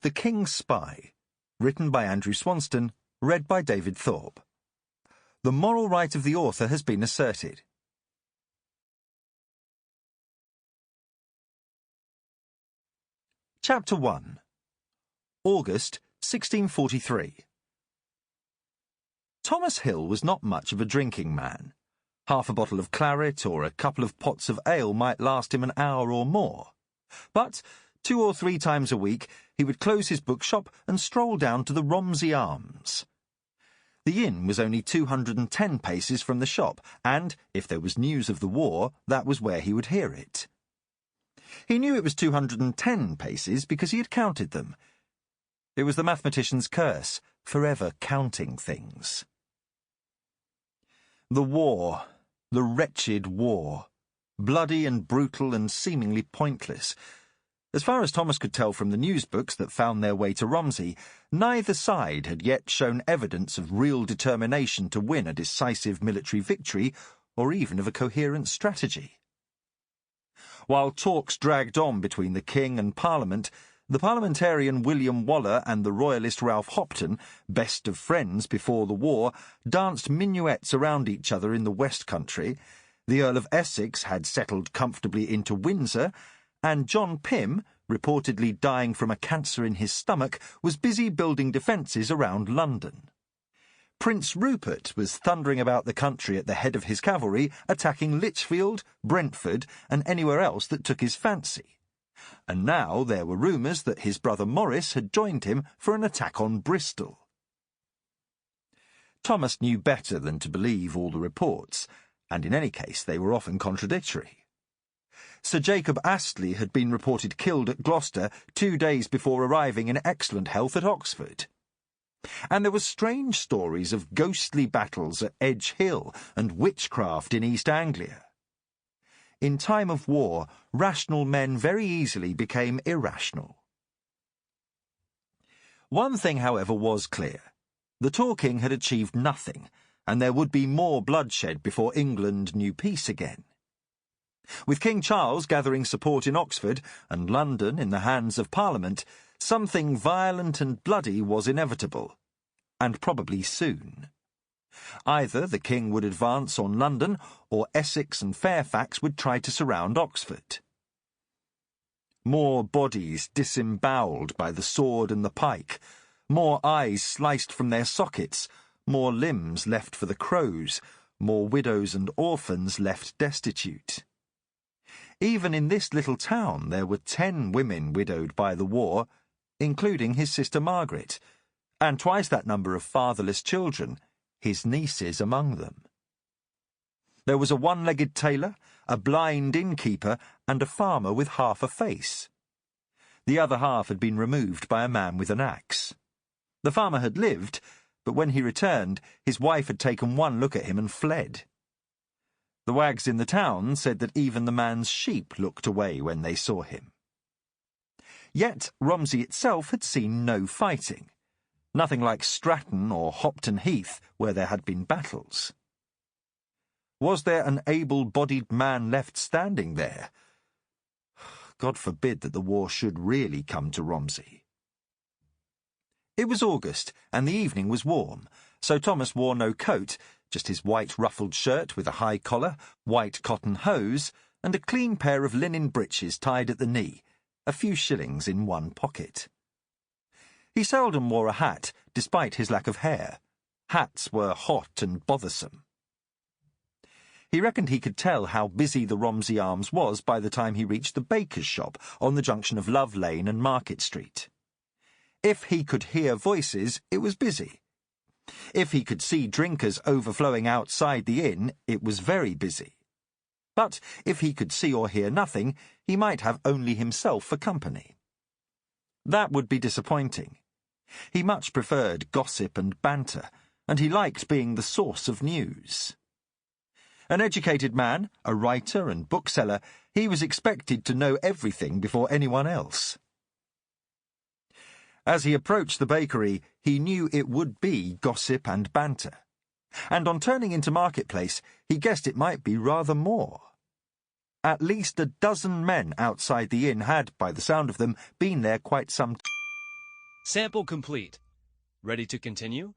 The King's Spy, written by Andrew Swanston, read by David Thorpe. The moral right of the author has been asserted. Chapter 1. August 1643. Thomas Hill was not much of a drinking man. Half a bottle of claret or a couple of pots of ale might last him an hour or more. But 2 or 3 times a week he would close his bookshop and stroll down to the Romsey Arms. The inn was only 210 paces from the shop, and, if there was news of the war, that was where he would hear it. He knew it was 210 paces because he had counted them. It was the mathematician's curse, forever counting things. The war, the wretched war, bloody and brutal and seemingly pointless. As far as Thomas could tell from the newsbooks that found their way to Romsey, neither side had yet shown evidence of real determination to win a decisive military victory, or even of a coherent strategy. While talks dragged on between the King and Parliament, the parliamentarian William Waller and the royalist Ralph Hopton, best of friends before the war, danced minuets around each other in the West Country. The Earl of Essex had settled comfortably into Windsor, and John Pym, reportedly dying from a cancer in his stomach, was busy building defences around London. Prince Rupert was thundering about the country at the head of his cavalry, attacking Lichfield, Brentford, and anywhere else that took his fancy. And now there were rumours that his brother Maurice had joined him for an attack on Bristol. Thomas knew better than to believe all the reports, and in any case they were often contradictory. Sir Jacob Astley had been reported killed at Gloucester 2 days before arriving in excellent health at Oxford. And there were strange stories of ghostly battles at Edge Hill and witchcraft in East Anglia. In time of war, rational men very easily became irrational. One thing, however, was clear. The Torking had achieved nothing, and there would be more bloodshed before England knew peace again. With King Charles gathering support in Oxford and London in the hands of Parliament, something violent and bloody was inevitable, and probably soon. Either the King would advance on London, or Essex and Fairfax would try to surround Oxford. More bodies disembowelled by the sword and the pike, more eyes sliced from their sockets, more limbs left for the crows, more widows and orphans left destitute. Even in this little town there were 10 women widowed by the war, including his sister Margaret, and twice that number of fatherless children, his nieces among them. There was a one-legged tailor, a blind innkeeper, and a farmer with half a face. The other half had been removed by a man with an axe. The farmer had lived, but when he returned, his wife had taken one look at him and fled. The wags in the town said that even the man's sheep looked away when they saw him. Yet Romsey itself had seen no fighting. Nothing like Stratton or Hopton Heath, where there had been battles. Was there an able-bodied man left standing there? God forbid that the war should really come to Romsey. It was August, and the evening was warm, so Thomas wore no coat, just his white ruffled shirt with a high collar, white cotton hose, and a clean pair of linen breeches tied at the knee, a few shillings in one pocket. He seldom wore a hat, despite his lack of hair. Hats were hot and bothersome. He reckoned he could tell how busy the Romsey Arms was by the time he reached the baker's shop on the junction of Love Lane and Market Street. If he could hear voices, it was busy. If he could see drinkers overflowing outside the inn, it was very busy. But if he could see or hear nothing, he might have only himself for company. That would be disappointing. He much preferred gossip and banter, and he liked being the source of news. An educated man, a writer and bookseller, he was expected to know everything before anyone else. As he approached the bakery, he knew it would be gossip and banter. And on turning into Marketplace, he guessed it might be rather more. At least a dozen men outside the inn had, by the sound of them, been there quite some time. Sample complete. Ready to continue?